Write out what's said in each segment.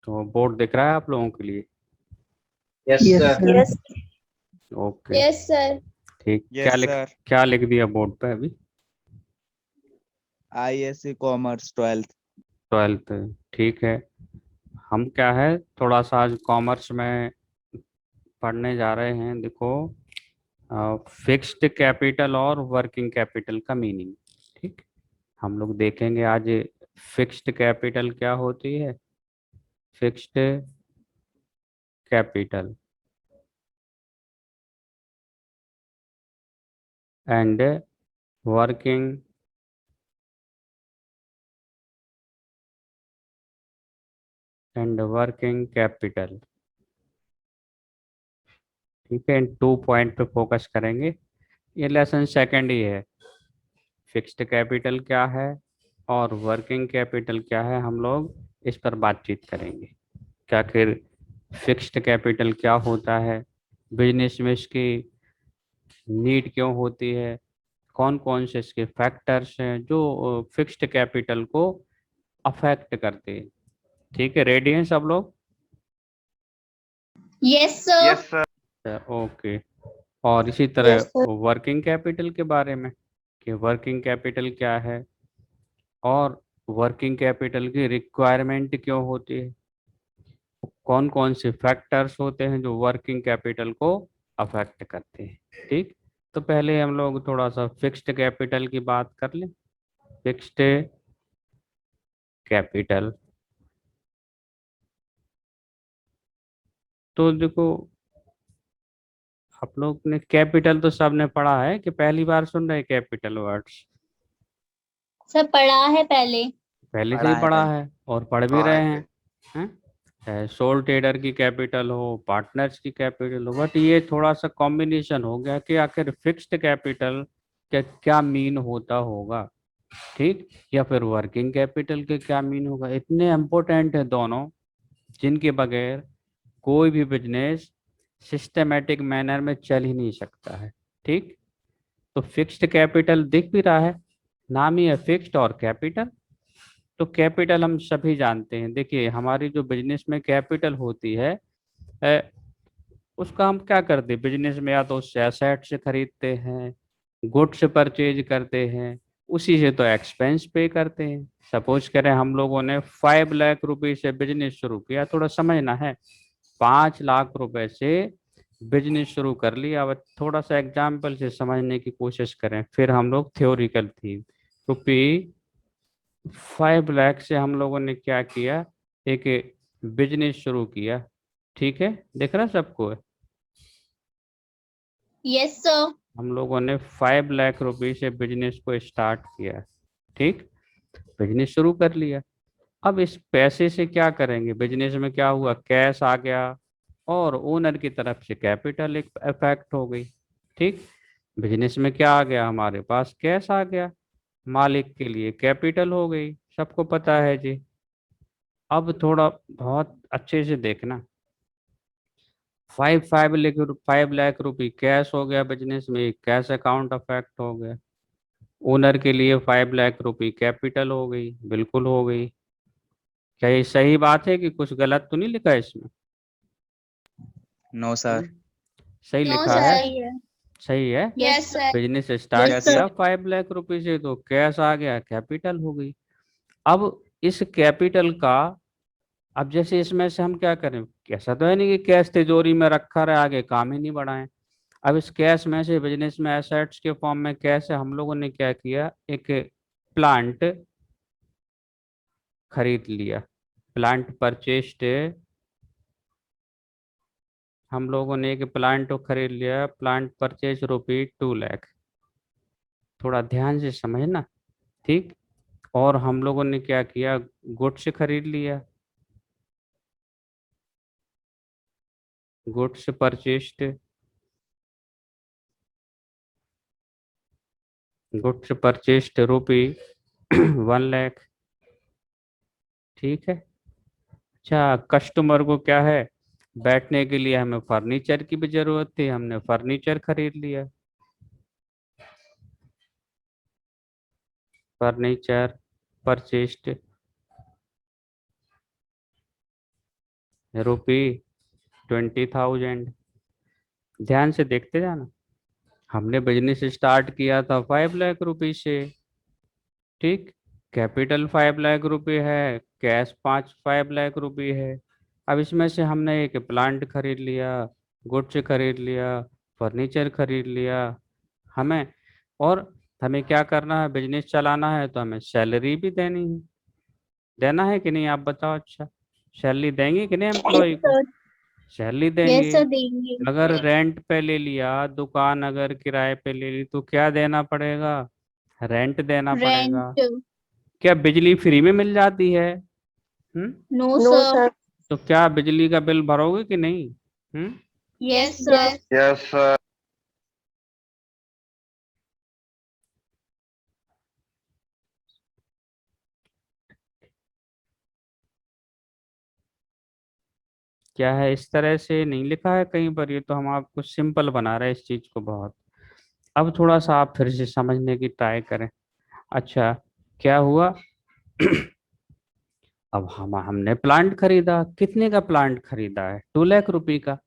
तो बोर्ड दिख रहा है आप लोगों के लिए? Yes yes sir. Sir. Yes okay. Yes sir. ठीक, यस सर। क्या लिख दिया बोर्ड पे अभी? ISC commerce 12th। 12th। ठीक है। हम क्या है, थोड़ा सा आज कॉमर्स में पढ़ने जा रहे हैं। देखो, फिक्स्ड कैपिटल और वर्किंग कैपिटल का मीनिंग। ठीक, हम लोग देखेंगे आज फिक्स्ड कैपिटल क्या होती है, fixed capital and working capital. ठीक है, इन 2 पॉइंट पे फोकस करेंगे। ये लेसन सेकंड ही है। फिक्स्ड कैपिटल क्या है और वर्किंग कैपिटल क्या है, हम लोग इस पर बातचीत करेंगे। क्या आखिर फिक्स्ड कैपिटल क्या होता है, बिजनेस में इसकी नीड क्यों होती है, कौन कौन से इसके फैक्टर्स हैं जो फिक्स्ड कैपिटल को अफेक्ट करते हैं। ठीक है, रेडी हैं सब लोग? Yes sir. Yes sir. Okay. और इसी तरह यस सर। वर्किंग कैपिटल के बारे में, कि वर्किंग कैपिटल क्या है और वर्किंग कैपिटल की रिक्वायरमेंट क्यों होती है, कौन कौन से फैक्टर्स होते हैं जो वर्किंग कैपिटल को अफेक्ट करते हैं। ठीक, तो पहले हम लोग थोड़ा सा फिक्स्ड कैपिटल की बात कर लें। फिक्स्ड कैपिटल, तो देखो, आप लोग ने कैपिटल तो सबने पढ़ा है कि पहली बार सुन रहे कैपिटल वर्ड्स? सर पढ़ा है पहले। पहले से ही पढ़ा है पढ़ा पहले। है और पढ़ भी हाँ रहे है हैं, हैं? सोल ट्रेडर की कैपिटल हो, पार्टनर्स की कैपिटल हो, बट ये थोड़ा सा कॉम्बिनेशन हो गया कि आखिर फिक्स्ड कैपिटल क्या क्या मीन होता होगा। ठीक, या फिर वर्किंग कैपिटल के क्या मीन होगा। इतने इम्पोर्टेंट है दोनों, जिनके बगैर कोई भी बिजनेस सिस्टमेटिक मैनर में चल ही नहीं सकता है। ठीक, तो फिक्स्ड कैपिटल दिख भी रहा है, नाम ही है फिक्स्ड और कैपिटल। तो कैपिटल हम सभी जानते हैं। देखिए, हमारी जो बिजनेस में कैपिटल होती है, अ, उसका हम क्या करते हैं बिजनेस में, या तो उससे एसेट से खरीदते हैं, गुड्स परचेज करते हैं, उसी से तो एक्सपेंस पे करते हैं। सपोज करें हम लोगों ने 5 लाख रुपए से बिजनेस शुरू किया, थोड़ा समझना है। 5 लाख रुपए से बिजनेस शुरू कर लिया। अब थोड़ा सा एग्जाम्पल से समझने की कोशिश करें, फिर हम लोग थ्योरिकल थी। रुपी 5 लाख से हम लोगों ने क्या किया, एक बिजनेस शुरू किया। ठीक है, दिख रहा सबको? Yes sir. हम लोगों ने 5 लाख रुपए से बिजनेस को स्टार्ट किया। ठीक, बिजनेस शुरू कर लिया। अब इस पैसे से क्या करेंगे, बिजनेस में क्या हुआ, कैश आ गया और ओनर की तरफ से कैपिटल एक इफेक्ट हो गई। ठीक, बिजनेस में क्या आ गया, हमारे पास कैश आ गया, मालिक के लिए कैपिटल हो गई, सबको पता है जी। अब थोड़ा बहुत अच्छे से देखना, 5 लाख रुपए कैश हो गया बिजनेस में, कैश अकाउंट अफेक्ट हो गया। ओनर के लिए 5 लाख रुपए कैपिटल हो गई, बिल्कुल हो गई। क्या ये सही बात है कि कुछ गलत तो नहीं लिखा है इसमें? No sir. हम्म, सही नो लिखा है? सर। सही है। Yes sir. Business start yes yes sir. किया सर। 5 लाख रुपए से, तो कैश आ गया, कैपिटल हो गई। अब इस कैपिटल का, अब जैसे इसमें से हम क्या करें, ऐसा तो है नहीं कि कैश तिजोरी में रखा रहे, आगे काम ही नहीं बढ़ाएं। अब इस कैश में से बिजनेस में एसेट्स के फॉर्म में कैश है, हम लोगों ने क्या किया, एक प्लांट खरीद लिया, प्लांट परचेस्ड। हम लोगों ने एक प्लांट को खरीद लिया, प्लांट परचेज ₹2 लाख। थोड़ा ध्यान से समझना। ठीक, और हम लोगों ने क्या किया, गुड्स खरीद लिया, goods purchased, goods purchased ₹1 lakh. ठीक है। अच्छा, कस्टमर को क्या है, बैठने के लिए हमें फर्नीचर की भी जरूरत थी, हमने फर्नीचर खरीद लिया, फर्नीचर परचेस्ड। रुपी 20,000। ध्यान से देखते जाना, हमने बिजनेस स्टार्ट किया था 5 लाख रुपए से, ठीक। कैपिटल 5 लाख रुपए है, कैश 5 लाख रुपए है। अब इसमें से हमने एक प्लांट खरीद लिया, गुड्स खरीद लिया, फर्नीचर खरीद लिया। हमें और हमें क्या करना है, बिजनेस चलाना है तो हमें सैलरी भी देनी है, देना है कि नहीं आप बताओ। अच्छा, सैलरी देंगे कि नहीं एम्प्लॉय को? सर। सैलरी यस देंगे। सर, देंगे। अगर रेंट पे ले लिया, दुकान अगर किराए पे ले ली, तो क्या देना पड़ेगा? रेंट देना पड़ेगा। रेंट। क्या बिजली फ्री में मिल जाती है? No no sir. सर। तो क्या बिजली का बिल भरोगे कि नहीं? Yes sir. Yes sir. क्या है, इस तरह से नहीं लिखा है कहीं पर, ये तो हम आपको सिंपल बना रहे हैं इस चीज को बहुत। अब थोड़ा सा आप फिर से समझने की ट्राई करें। अच्छा, क्या हुआ? अब हमने प्लांट खरीदा, कितने का प्लांट खरीदा है? 2 लाख रुपए का।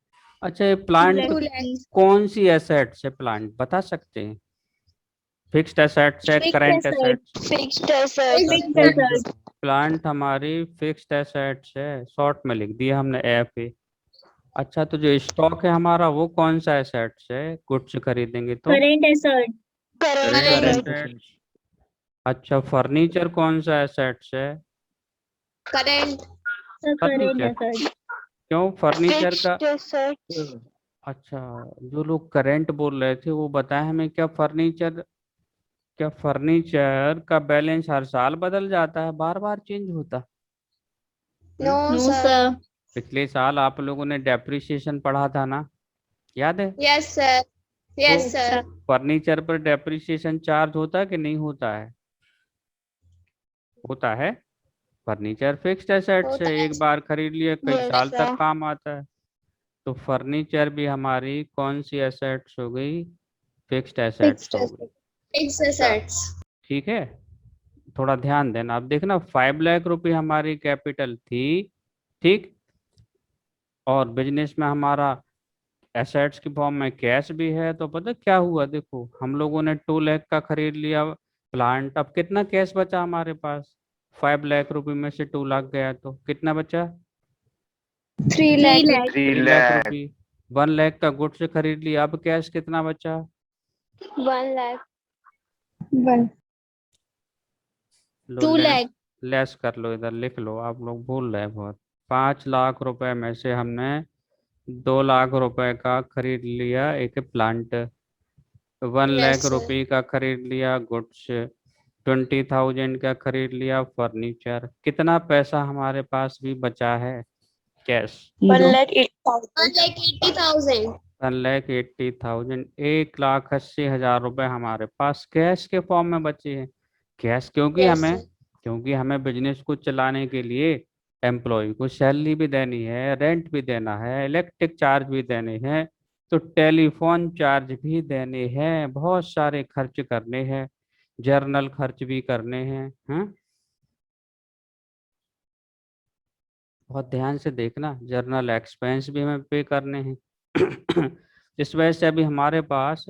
अच्छा, ये प्लांट कौन सी एसेट से प्लांट बता सकते हैं? फिक्स्ड एसेट्स है, करंट एसेट्स? फिक्स्ड है सर। फिक्स्ड है सर। प्लांट हमारी फिक्स्ड एसेट्स है, शॉर्ट में लिख दिया हमने एफ ए। अच्छा, तो जो स्टॉक है हमारा वो कौन सा एसेट्स है? गुड्स खरीदेंगे तो करेंट है सर। करेंट करंट है सर। एसेट्स। अच्छा, फर्नीचर कौन सा एसेट्स है? करेंट। सर करेंट है फर्नीचर। सर। क्यों फर्नीचर का? फिक्स्ड है सर। अच्छा, जो लोग करंट बोल रहे थे वो बताएं हमें, क्या फर्नीचर का बैलेंस हर साल बदल जाता है, बार बार चेंज होता? No no sir. सर। पिछले साल आप लोगों ने डेप्रिसिएशन पढ़ा था ना, याद है? Yes sir. Yes sir. Furniture पर डेप्रिसिएशन चार्ज होता है कि नहीं होता है? होता है। फर्नीचर फिक्स्ड एसेट्स है, होता है एक बार खरीद लिया कई बोल साल तक सर। काम आता है। तो फर्नीचर भी हमारी कौन सी एसेट्स हो गई? फिक्स्ड एसेट्स फिक्स्ड हो है गई। Fixed assets. ठीक है, थोड़ा ध्यान देना। आप देखना, 5 लाख रुपए हमारी कैपिटल थी, ठीक। और बिजनेस में हमारा एसेट्स की फॉर्म में कैश भी है, तो पता क्या हुआ? देखो, हम लोगों ने 2 लाख का खरीद लिया प्लांट, अब कितना कैश बचा हमारे पास? 5 लाख रुपए में से 2 लाख गया तो कितना बचा? 3 लाख। 3 लाख रुपए। 1 लाख का गुड्स खरीद लिया, अब कैश कितना बचा? 1 लाख। लो 2 लाख। लेस कर लो, इधर लिख लो, आप लोग भूल रहे हैं बहुत। 5 लाख रुपए में से हमने 2 लाख रुपए का खरीद लिया एक प्लांट, 1 लाख यस सर। रुपए का खरीद लिया गुड्स, 20,000 का खरीद लिया फर्नीचर। कितना पैसा हमारे पास भी बचा है कैश? 1,80,000। 1,80,000। 1,80,000। 1,80,000 रुपए हमारे पास कैश के फॉर्म में बचे हैं। Cash yes sir. क्योंकि हमें बिजनेस को चलाने के लिए एम्प्लॉय को सैलरी भी देनी है, रेंट भी देना है, इलेक्ट्रिक चार्ज भी देने हैं, तो टेलीफोन चार्ज भी देने हैं, बहुत सारे खर्च करने हैं, जर्नल खर्च भी करने हैं। हाँ, बहुत ध्यान से देखना, जर्नल एक्सपेंस भी हमें पे करने हैं। इस वजह से अभी हमारे पास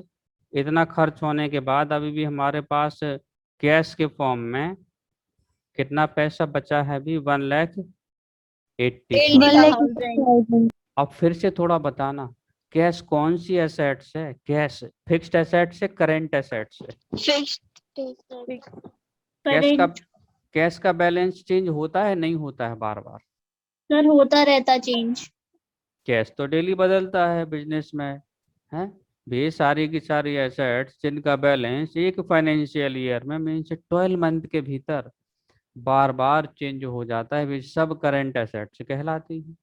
इतना खर्च होने के बाद अभी भी हमारे पास कैश के फॉर्म में कितना पैसा बचा है? अभी 1,80,000। 1,80,000। अब फिर से थोड़ा बताना, कैश कौन सी एसेट्स है? कैश फिक्स्ड एसेट्स है, करेंट एसेट्स है? फिक्स्ड। कैश का करेंट। कैश का बैलेंस चेंज होता है नहीं होता है बार बार? सर होता रहता चेंज। कैश तो डेली बदलता है बिजनेस में, है। भी सारी की सारी एसेट्स जिनका बैलेंस एक फाइनेंशियल ईयर में मीन्स 12 मंथ के भीतर बार बार चेंज हो जाता है, वे सब करंट एसेट्स कहलाती हैं।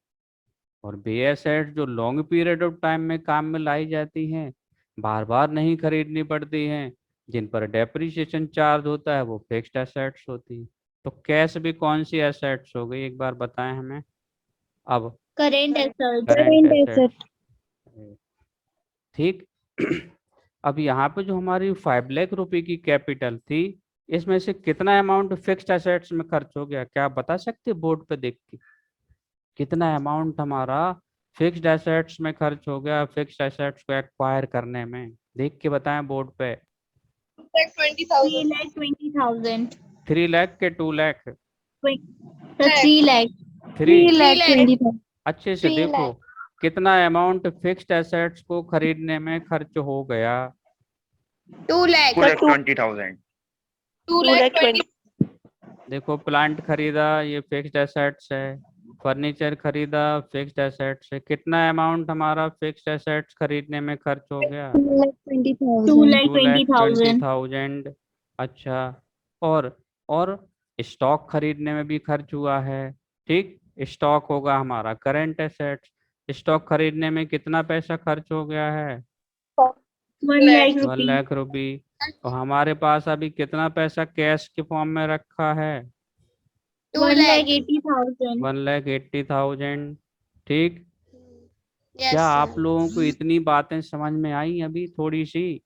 और बे एसेट्स जो लॉन्ग पीरियड ऑफ टाइम में काम में लाई जाती हैं, बार बार नहीं खरीदनी पड़ती हैं, जिन पर डेप्रिसिएशन चार्ज होता है, वो फिक्स्ड एसेट्स होती है। तो कैश भी कौन सी एसेट्स हो गई, एक बार बताएं हमें। अब करेंट है सर। करंट एसेट्स, ठीक। अब यहाँ पे जो हमारी 5 लाख रुपए की कैपिटल थी, इसमें से कितना अमाउंट फिक्स्ड एसेट्स में खर्च हो गया, क्या आप बता सकते बोर्ड पे देख के? कितना अमाउंट हमारा फिक्स्ड एसेट्स में खर्च हो गया फिक्स्ड एसेट्स को एक्वायर करने में, देख के बताएं बोर्ड पे। 3,20,000. 3 लाख के 2 लाख? Sir, 3 lakh. 3। 3,20,000. अच्छे से 3 देखो लाख। कितना अमाउंट फिक्स्ड एसेट्स को खरीदने में खर्च हो गया। 2 lakh. 2,20,000. 2 lakh 20. देखो प्लांट खरीदा, ये फिक्स्ड एसेट्स है। फर्नीचर खरीदा, फिक्स्ड एसेट्स है। कितना अमाउंट हमारा फिक्स्ड एसेट्स खरीदने में खर्च हो गया? 2,20,000. 2,20,000. 2,20,000। अच्छा, और स्टॉक खरीदने में भी खर्च हुआ है। ठीक, स्टॉक होगा हमारा करंट एसेट्स। स्टॉक खरीदने में कितना पैसा खर्च हो गया है? 1 lakh 1 rupees. लाख रुपए। तो हमारे पास अभी कितना पैसा कैश के फॉर्म में रखा है? 2 lakh. 1,80,000. 1,80,000। ठीक, Yes, क्या sir. आप लोगों को इतनी बातें समझ में आई अभी थोड़ी सी?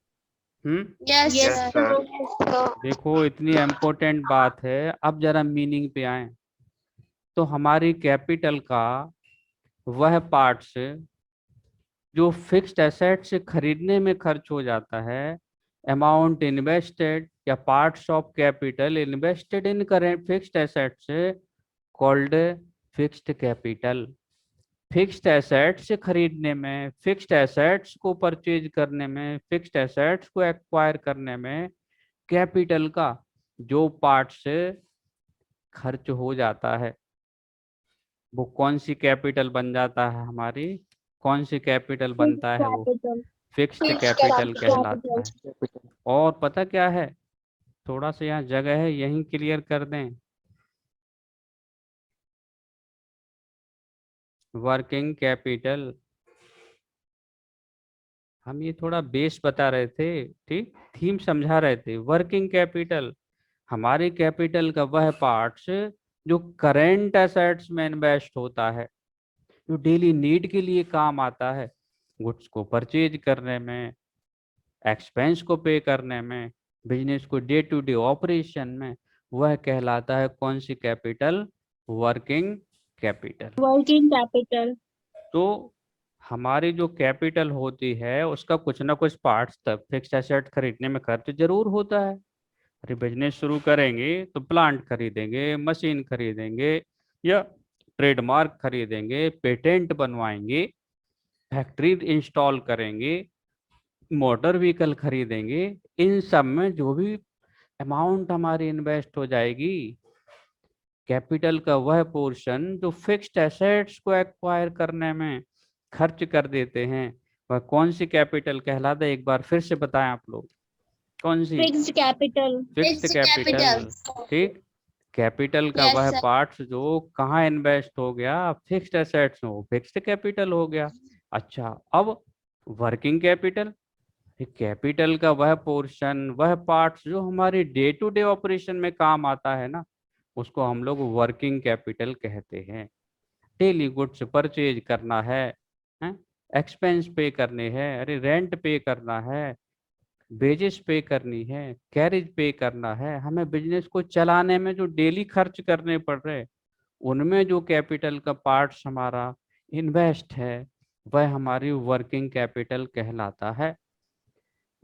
Yes, Yes, sir. sir. So, देखो इतनी इम्पोर्टेंट बात है। अब जरा मीनिंग पे आए। तो हमारी कैपिटल का वह पार्ट्स जो फिक्स्ड एसेट से खरीदने में खर्च हो जाता है, अमाउंट इन्वेस्टेड या parts of capital invested in current fixed assets called fixed capital. Fixed assets खरीदने में, फिक्स्ड एसेट्स को परचेज करने में, फिक्स्ड एसेट्स को एक्वायर करने में कैपिटल का जो पार्ट से खर्च हो जाता है वो कौन सी कैपिटल बन जाता है हमारी? कौन सी कैपिटल बनता है? वो Capital. Fixed Fixed capital capital. कहलाता है। और पता क्या है, थोड़ा सा यहाँ जगह है, यहीं क्लियर कर दें। वर्किंग कैपिटल, हम ये थोड़ा बेस बता रहे थे, ठीक, थीम समझा रहे थे। वर्किंग कैपिटल हमारे कैपिटल का वह पार्ट्स जो करेंट एसेट्स में इन्वेस्ट होता है, जो डेली नीड के लिए काम आता है, गुड्स को परचेज करने में, एक्सपेंस को पे करने में, बिजनेस को डे टू डे ऑपरेशन में, वह कहलाता है कौन सी capital? Working capital. Working capital. तो हमारी जो कैपिटल होती है उसका कुछ ना कुछ पार्ट्स तक फिक्स्ड एसेट खरीदने में खर्च जरूर होता है। अरे बिजनेस शुरू करेंगे तो प्लांट खरीदेंगे, मशीन खरीदेंगे, या ट्रेडमार्क खरीदेंगे, पेटेंट बनवाएंगे, फैक्ट्री इंस्टॉल करेंगे, मोटर व्हीकल खरीदेंगे। इन सब में जो भी अमाउंट हमारी इन्वेस्ट हो जाएगी, कैपिटल का वह पोर्शन जो फिक्स्ड एसेट्स को एक्वायर करने में खर्च कर देते हैं, वह कौन सी कैपिटल कहलाता है? एक बार फिर से बताएं आप लोग, कौन सी? Fixed capital. Fixed Fixed capital. capital. ठीक, कैपिटल का Yes, वह sir. पार्ट्स जो कहाँ इन्वेस्ट हो गया, फिक्स्ड एसेट्स में, वो फिक्स्ड कैपिटल हो गया। अच्छा, अब वर्किंग कैपिटल, कैपिटल का वह पोर्शन, वह पार्ट्स जो हमारी डे टू डे ऑपरेशन में काम आता है ना, उसको हम लोग वर्किंग कैपिटल कहते हैं। डेली गुड्स परचेज करना है, एक्सपेंस पे करने हैं, अरे रेंट पे करना है, वेजेस पे करनी है, कैरेज पे करना है, हमें बिजनेस को चलाने में जो डेली खर्च करने पड़ रहे, उनमें जो कैपिटल का पार्ट्स हमारा इन्वेस्ट है, वह हमारी वर्किंग कैपिटल कहलाता है।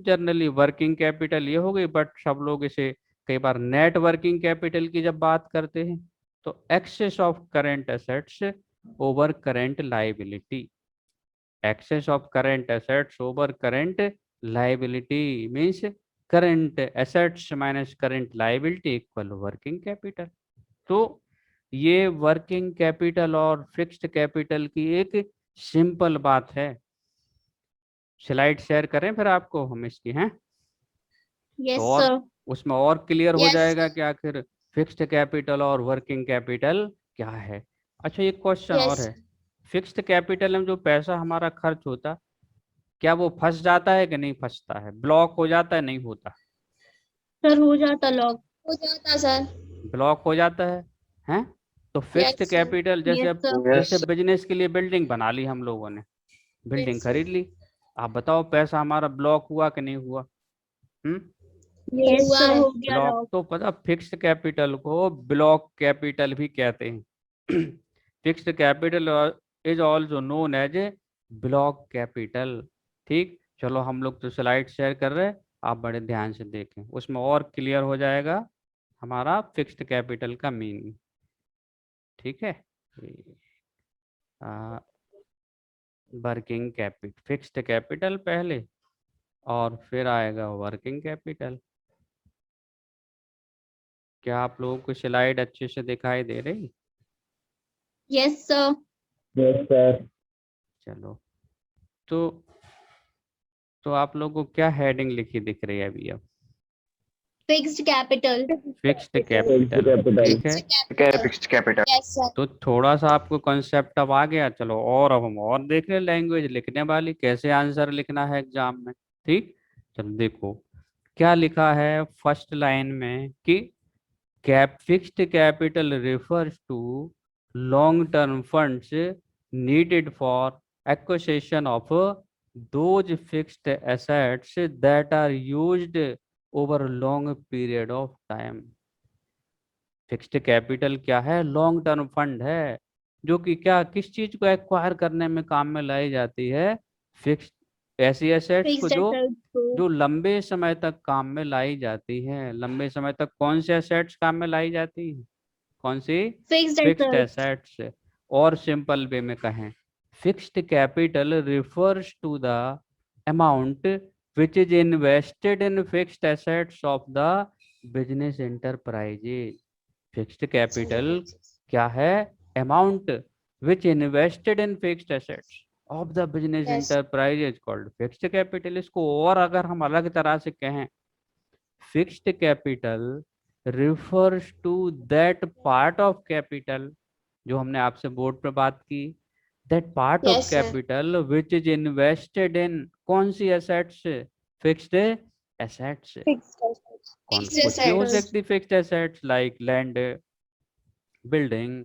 जनरली वर्किंग कैपिटल ये हो गई, बट सब लोग इसे कई बार नेट वर्किंग कैपिटल की जब बात करते हैं तो excess of current assets over current liability, excess of current assets over current liability means current assets minus current liability equal working capital. तो ये वर्किंग कैपिटल और फिक्स्ड कैपिटल की एक सिंपल बात है। स्लाइड शेयर करें फिर आपको हम इसकी, हैं Yes, तो और sir. उसमें और क्लियर हो Yes, जाएगा कि आखिर फिक्स्ड कैपिटल और वर्किंग कैपिटल क्या है। अच्छा, एक क्वेश्चन और Yes. है, फिक्स्ड कैपिटल में जो पैसा हमारा खर्च होता, क्या वो फंस जाता है कि नहीं फंसता है? ब्लॉक हो जाता है, नहीं होता? Sir, हो जाता लॉक. हो जाता सर. ब्लॉक हो जाता है, हैं? तो फिक्स्ड Yes, sir. कैपिटल जैसे Yes, sir. जैसे बिजनेस के लिए बिल्डिंग बना ली हम लोगों ने, बिल्डिंग Yes, sir. खरीद ली, आप बताओ पैसा हमारा ब्लॉक हुआ कि नहीं हुआ? Yes, हुआ sir. है. हो गया ब्लॉक लॉक. तो पता, फिक्स्ड कैपिटल को ब्लॉक कैपिटल भी कहते हैं। Fixed capital is also known as a block capital. ठीक, चलो हम लोग तो स्लाइड शेयर कर रहे हैं, आप बड़े ध्यान से देखें, उसमें और क्लियर हो जाएगा हमारा फिक्स्ड कैपिटल का मीनिंग। ठीक है, वर्किंग कैपिटल, फिक्स्ड कैपिटल पहले और फिर आएगा वर्किंग कैपिटल। क्या आप लोगों को स्लाइड अच्छे से दिखाई दे रही? Yes sir. Yes, sir. चलो, तो आप लोगों को क्या हेडिंग लिखी दिख रही है अभी? अब फिक्स्ड कैपिटल। फिक्स्ड कैपिटल, ठीक है। Fixed capital. Yes, sir. तो थोड़ा सा आपको कॉन्सेप्ट अब आ गया। चलो, और अब हम और देख रहे लैंग्वेज लिखने वाली, कैसे आंसर लिखना है एग्जाम में। ठीक, चलो देखो क्या लिखा है फर्स्ट लाइन में कि fixed capital refers to long-term funds needed for acquisition of those fixed assets that are used over a long period of time। Fixed capital क्या है? लॉन्ग टर्म फंड है, जो कि क्या किस चीज को एक्वायर करने में काम में लाई जाती है? फिक्स्ड, ऐसी एसेट्स को फिक्स्ड जो एसेट्स को जो लंबे समय तक काम में लाई जाती है। लंबे समय तक कौन से एसेट्स काम में लाई जाती है? कौन सी? Fixed fixed assets. एसेट्स। और सिंपल वे में कहें, fixed capital refers to the amount which is invested in fixed assets of the business enterprises. Fixed capital क्या है? Amount which invested in fixed assets of the business Yes. Enterprise is called fixed capital. इसको और अगर हम अलग तरह से कहें, fixed capital refers to that part of capital, जो हमने आपसे बोर्ड पर बात की, that part of Yes, sir. capital which is invested in कौन सी assets? Fixed assets। Fixed assets. कौन Fixed कुछ भी हो assets. सकती fixed assets like land, building,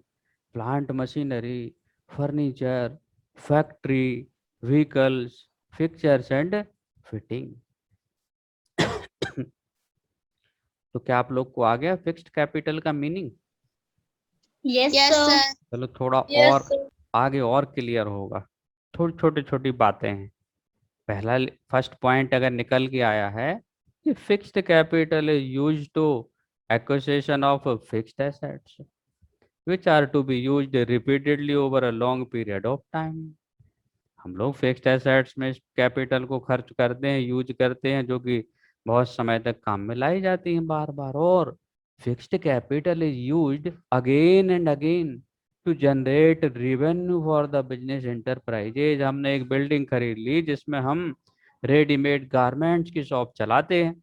plant machinery, furniture, factory, vehicles, fixtures and fitting. तो क्या आप लोग को आ गया फिक्स्ड कैपिटल का meaning? Yes Yes, sir. sir. चलो थोड़ा Yes, और sir. आगे और क्लियर होगा। थोड़ी छोटी छोटी बातें हैं। पहला फर्स्ट पॉइंट अगर निकल के आया है कि fixed capital is used to acquisition of fixed assets which are to be used repeatedly over a long period of time। हम लोग फिक्स्ड एसेट्स में कैपिटल को खर्च करते हैं, यूज करते हैं, जो कि बहुत समय तक काम में लाई जाती हैं बार बार। और fixed capital is used again and again to generate revenue for the business enterprises. हमने एक बिल्डिंग खरीद ली जिसमें हम रेडीमेड गारमेंट्स की शॉप चलाते हैं।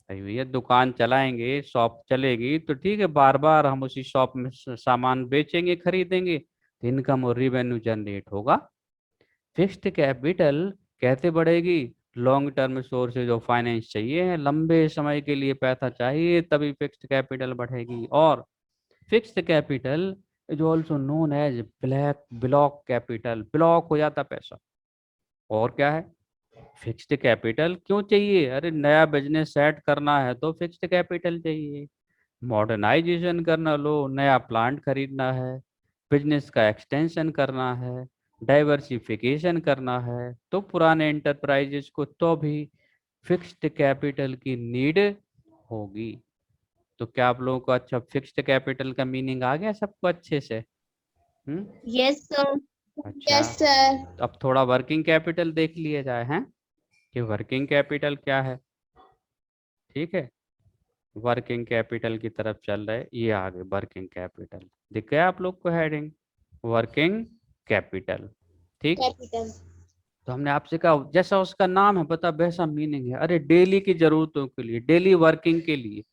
अरे भैया, दुकान चलाएंगे, शॉप चलेगी तो ठीक है, बार बार हम उसी शॉप में सामान बेचेंगे, खरीदेंगे, तो इनकम और रेवेन्यू जनरेट होगा। फिक्स्ड कैपिटल कैसे बढ़ेगी? Long term sources of finance चाहिए है, लंबे समय के लिए पैसा चाहिए, तभी फिक्स्ड कैपिटल बढ़ेगी। और fixed capital is also known as block capital. Block हो जाता पैसा। और क्या है? फिक्स्ड कैपिटल क्यों चाहिए? अरे नया बिजनेस सेट करना है तो फिक्स्ड कैपिटल चाहिए। मॉडर्नाइजेशन करना, लो नया प्लांट खरीदना है, बिजनेस का एक्सटेंशन करना है, डाइवर्सिफिकेशन करना है, तो पुराने एंटरप्राइजेस को तो भी फिक्स्ड कैपिटल की नीड होगी। तो क्या आप लोगों को अच्छा फिक्स्ड कैपिटल का मीनिंग आ गया सबको अच्छे से? Yes sir. अच्छा, Yes, sir. अब थोड़ा वर्किंग कैपिटल देख लिया जाए हैं कि वर्किंग कैपिटल क्या है। ठीक है, वर्किंग कैपिटल की तरफ चल रहे, ये आगे वर्किंग कैपिटल दिख गया आप लोग को हेडिंग, वर्किंग कैपिटल। ठीक, Capital. तो हमने आपसे कहा जैसा उसका नाम है पता वैसा मीनिंग है। अरे डेली की जरूरतों के लिए, डेली वर्किंग के लिए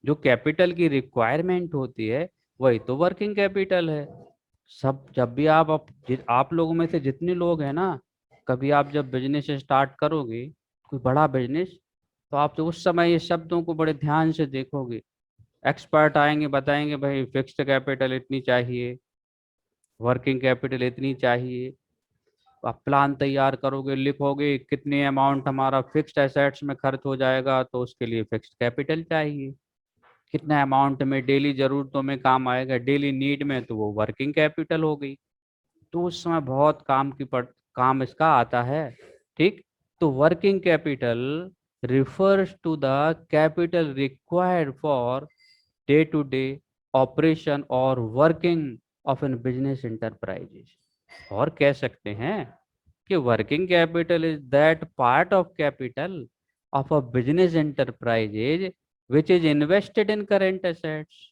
जो कैपिटल की रिक्वायरमेंट होती है, वही तो वर्किंग कैपिटल है। सब जब भी आप लोगों में से जितने लोग हैं ना, कभी आप जब बिजनेस स्टार्ट करोगे, कोई बड़ा बिजनेस, तो आप तो उस समय ये शब्दों को बड़े ध्यान से देखोगे। एक्सपर्ट आएंगे, बताएंगे भाई फिक्स्ड कैपिटल इतनी चाहिए, वर्किंग कैपिटल इतनी चाहिए। आप प्लान तैयार करोगे, लिखोगे कितनी अमाउंट हमारा फिक्स्ड एसेट्स में खर्च हो जाएगा, तो उसके लिए फिक्स्ड कैपिटल चाहिए। कितना अमाउंट में डेली जरूरतों में काम आएगा, डेली नीड में, तो वो वर्किंग कैपिटल हो गई। तो उस समय बहुत काम इसका आता है। ठीक, तो working capital refers to the capital required for day to day operation or working of an business enterprises। और कह सकते हैं कि working capital is that part of capital of a business enterprises which is invested in current assets.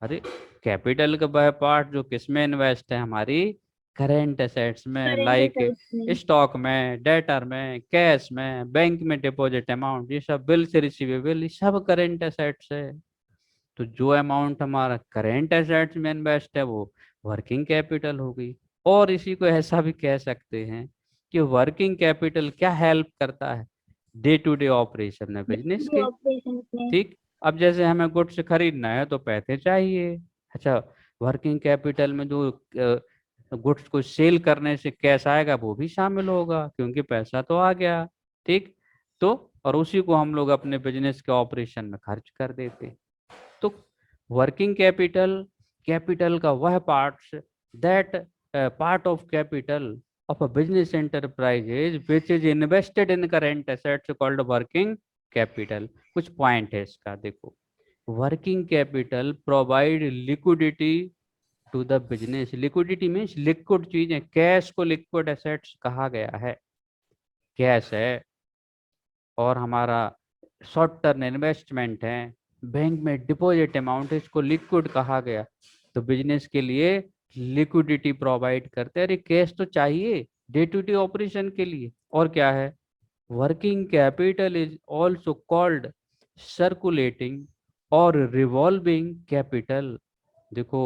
अरे, capital का वह part जो किसमें इन्वेस्ट है, हमारी करेंट एसेट्स में, Current लाइक assets में। स्टॉक में, डेटर में, कैश में, बैंक में डिपॉजिट अमाउंट, ये सब बिल से रिसीवेबल, ये सब करेंट एसेट्स है। तो जो अमाउंट हमारा करेंट एसेट्स में इन्वेस्ट है वो वर्किंग कैपिटल हो गई। और इसी को ऐसा भी कह सकते हैं कि वर्किंग कैपिटल क्या हेल्प करता है, डे टू डे ऑपरेशन में बिजनेस के। Operations में। ठीक, अब जैसे हमें गुड्स खरीदना है तो पैसे चाहिए। अच्छा, वर्किंग कैपिटल में जो गुड्स को सेल करने से कैश आएगा वो भी शामिल होगा, क्योंकि पैसा तो आ गया। ठीक, तो और उसी को हम लोग अपने बिजनेस के ऑपरेशन में खर्च कर देते। तो वर्किंग कैपिटल, कैपिटल का वह part that part of capital of a business enterprises which is invested in current assets called working capital। कुछ पॉइंट है इसका, देखो। Working capital provide liquidity to the business. Liquidity means liquid चीज है, cash को liquid assets कहा गया है। कैश है और हमारा शॉर्ट टर्म इन्वेस्टमेंट है, बैंक में डिपॉजिट अमाउंट है, इसको लिक्विड कहा गया। तो बिजनेस के लिए लिक्विडिटी प्रोवाइड करते हैं। अरे, कैश तो चाहिए डे टू डे ऑपरेशन के लिए। और क्या है, working capital is also called circulating और रिवॉल्विंग कैपिटल। देखो,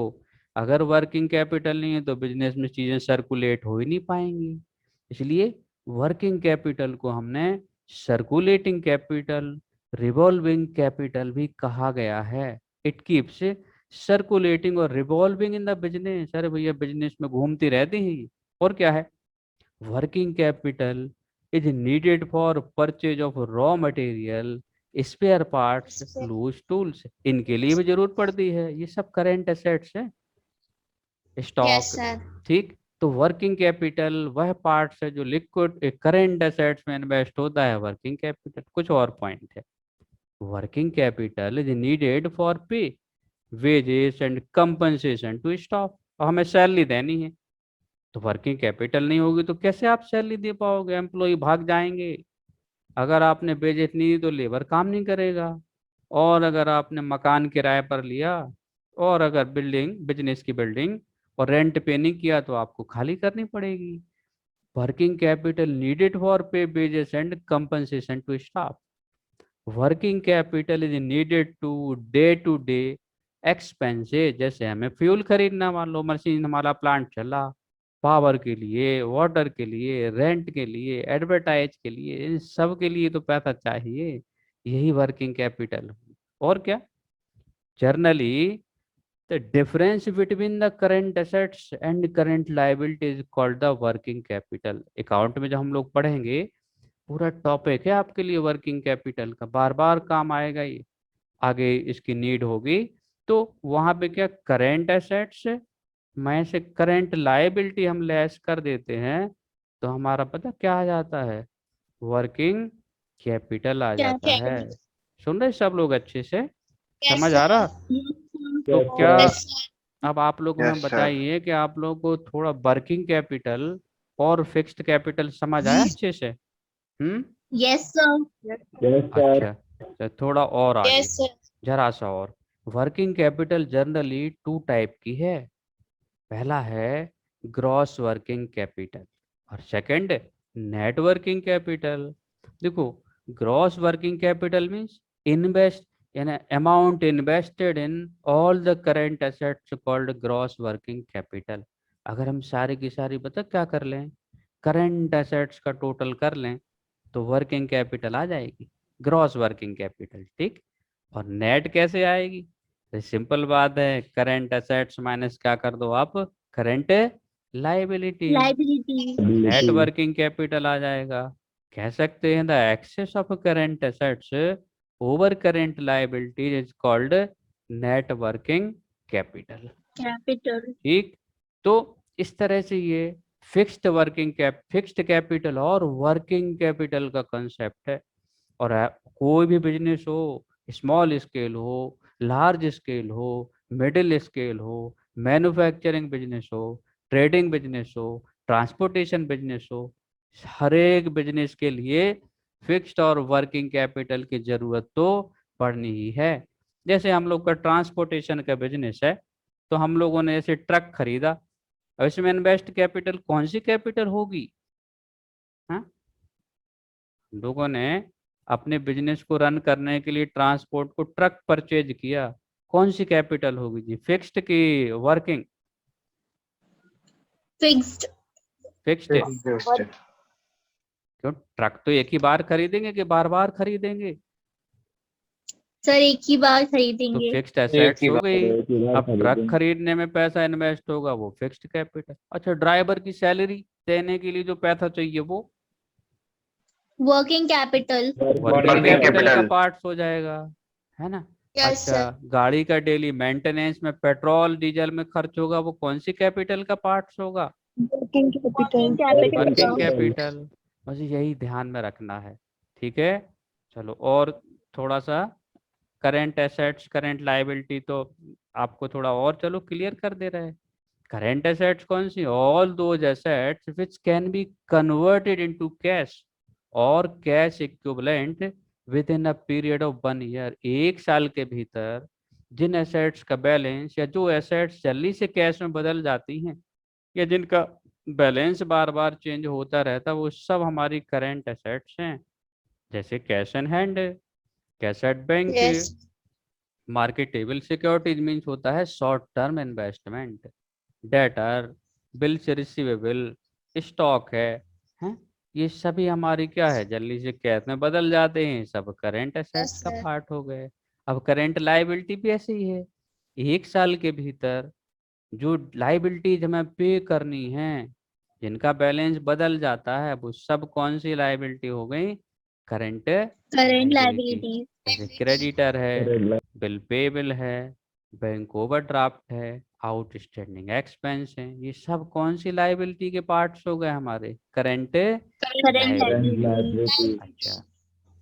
अगर वर्किंग कैपिटल नहीं है तो बिजनेस में चीजें सर्कुलेट हो ही नहीं पाएंगी। इसलिए वर्किंग कैपिटल को हमने सर्कुलेटिंग कैपिटल, रिवॉल्विंग कैपिटल भी कहा गया है। इट कीप्स सर्कुलेटिंग और रिवॉल्विंग इन द बिजनेस। अरे भैया, बिजनेस में घूमती रहती है ये। और क्या है, working capital is needed for purchase of raw material, spare parts, loose tools, इनके लिए भी जरूरत पड़ती है। ये सब करेंट एसेट्स है, Yes, स्टॉक। sir. ठीक, तो वर्किंग कैपिटल वह पार्ट्स है जो लिक्विड करेंट एसेट्स में इन्वेस्ट होता है, वर्किंग कैपिटल। कुछ और पॉइंट है, working capital is needed for pay wages and compensation to staff. और हमें सैलरी देनी है, तो वर्किंग कैपिटल नहीं होगी तो कैसे आप सैलरी दे पाओगे, एम्प्लॉय भाग जाएंगे। अगर आपने वेजेस नहीं दी तो लेबर काम नहीं करेगा। और अगर आपने मकान किराए पर लिया, और अगर बिल्डिंग, बिजनेस की बिल्डिंग, और रेंट पे नहीं किया तो आपको खाली करनी पड़ेगी। Working capital needed for pay wages and compensation to staff. Working capital is needed to day expenses. जैसे हमें फ्यूल खरीदना, मान लो मशीन, हमारा प्लांट चला, पावर के लिए, वाटर के लिए, रेंट के लिए, एडवर्टाइज के लिए, इन सब के लिए तो पैसा चाहिए। यही वर्किंग कैपिटल। और क्या, generally the difference between the current assets and current liability is called the working capital. Account में जब हम लोग पढ़ेंगे, पूरा टॉपिक है आपके लिए वर्किंग कैपिटल का, बार बार काम आएगा ये, आगे इसकी नीड होगी। तो वहां पे क्या, करेंट एसेट्स में से करंट लायबिलिटी हम लेस कर देते हैं, तो हमारा पता क्या आ जाता है, वर्किंग कैपिटल आ क्या जाता है। सुन रहे सब लोग अच्छे से, Yes, समझ आ sir. रहा? तो Yes, क्या, sir. Yes, sir. अब आप लोग हमें Yes, sir. बताइए कि आप लोगों को थोड़ा वर्किंग कैपिटल और फिक्स्ड कैपिटल समझ आया अच्छे से? Yes, sir. Yes, अच्छा, sir. तो थोड़ा और आगे, Yes, sir. जरा सा और। Working capital generally two type की है। पहला है ग्रॉस वर्किंग कैपिटल, और सेकंड नेट वर्किंग कैपिटल। देखो, gross working capital means invest यानी amount invested in all the current assets called gross working capital. अगर हम सारी की सारी बता क्या कर लें, करंट एसेट्स का टोटल कर लें, तो वर्किंग कैपिटल आ जाएगी, ग्रॉस वर्किंग कैपिटल। ठीक, और नेट कैसे आएगी, तो सिंपल बात है, करंट एसेट्स माइनस क्या कर दो आप, current liability, Liability. Net working capital आ जाएगा। कह सकते हैं the excess of current assets over current liability is called net working capital. Capital. ठीक, तो इस तरह से ये फिक्स्ड कैपिटल और वर्किंग कैपिटल का कंसेप्ट है। और कोई भी बिजनेस हो, स्मॉल स्केल हो, लार्ज स्केल हो, मिडिल स्केल हो, मैन्युफैक्चरिंग बिजनेस हो, ट्रेडिंग बिजनेस हो, ट्रांसपोर्टेशन बिजनेस हो, हर एक बिजनेस के लिए फिक्स्ड और वर्किंग कैपिटल की जरूरत तो पड़नी ही है। जैसे हम लोग का ट्रांसपोर्टेशन का बिजनेस है, तो हम लोगों ने ऐसे ट्रक खरीदा, अब इसमें इन्वेस्ट कैपिटल कौन सी कैपिटल होगी? हाँ, हम लोगों ने अपने बिजनेस को रन करने के लिए ट्रांसपोर्ट को ट्रक परचेज किया, कौन सी कैपिटल होगी जी? फिक्स्ड की वर्किंग? Fixed. फिक्स्ड। क्यों, ट्रक तो एक ही बार खरीदेंगे कि बार बार खरीदेंगे? सर एक ही बार तो खरीदेंगे। फिक्स्ड एसेट्स ही हो बार गई। अब ट्रक खरीदने में पैसा इन्वेस्ट होगा, वो फिक्स्ड कैपिटल। अच्छा, ड्राइवर की सैलरी देने के लिए जो पैसा चाहिए वो Working capital. वर्किंग कैपिटल का पार्ट हो जाएगा, है ना? Yes, अच्छा, sir. गाड़ी का डेली मेंटेनेंस में पेट्रोल डीजल में खर्च होगा, वो कौन सी कैपिटल का पार्ट होगा? Working capital. Working capital. बस यही ध्यान में रखना है, ठीक है? चलो, और थोड़ा सा करेंट एसेट्स करेंट लायबिलिटी तो आपको थोड़ा और चलो क्लियर कर दे रहे हैं। करेंट एसेट्स कौन सी? All those assets which can be converted into cash और cash equivalent within a period of 1 year. 1 साल के भीतर जिन एसेट्स का बैलेंस या जो एसेट्स जल्दी से कैश में बदल जाती हैं या जिनका बैलेंस बार बार चेंज होता रहता, वो सब हमारी करेंट एसेट्स हैं। जैसे cash in hand, cash at bank, Yes. Marketable securities means होता है short term investment, debtor, bills receivable, stock है, ये सभी हमारी क्या है, जल्दी से कैश में बदल जाते हैं, सब करेंट एसेट्स Yes, का sir. पार्ट हो गए। अब करेंट लायबिलिटी भी ऐसे ही है, 1 साल के भीतर जो लायबिलिटीज हमें पे करनी है जिनका बैलेंस बदल जाता है, वो सब कौन सी लायबिलिटी हो गई? Current Current liability. liabilities. जैसे क्रेडिटर है, बिल पेबल है, बैंक ओवरड्राफ्ट है, आउटस्टैंडिंग एक्सपेंस है, ये सब कौन सी लायबिलिटी के पार्ट्स हो गए हमारे? Current Current liabilities. अच्छा,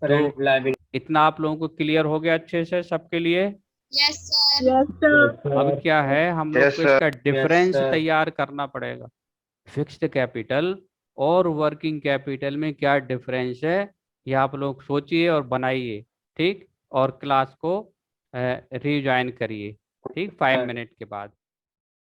Current तो liability. इतना आप लोगों को क्लियर हो गया अच्छे से सबके लिए? Yes, sir. Yes, sir. अब क्या है, हम लोग को इसका डिफरेंस sir. तैयार करना पड़ेगा। फिक्स्ड कैपिटल और वर्किंग कैपिटल में क्या डिफरेंस है, ये आप लोग सोचिए और बनाइए, ठीक? और क्लास को रिज्वाइन करिए, ठीक? 5 मिनट के बाद।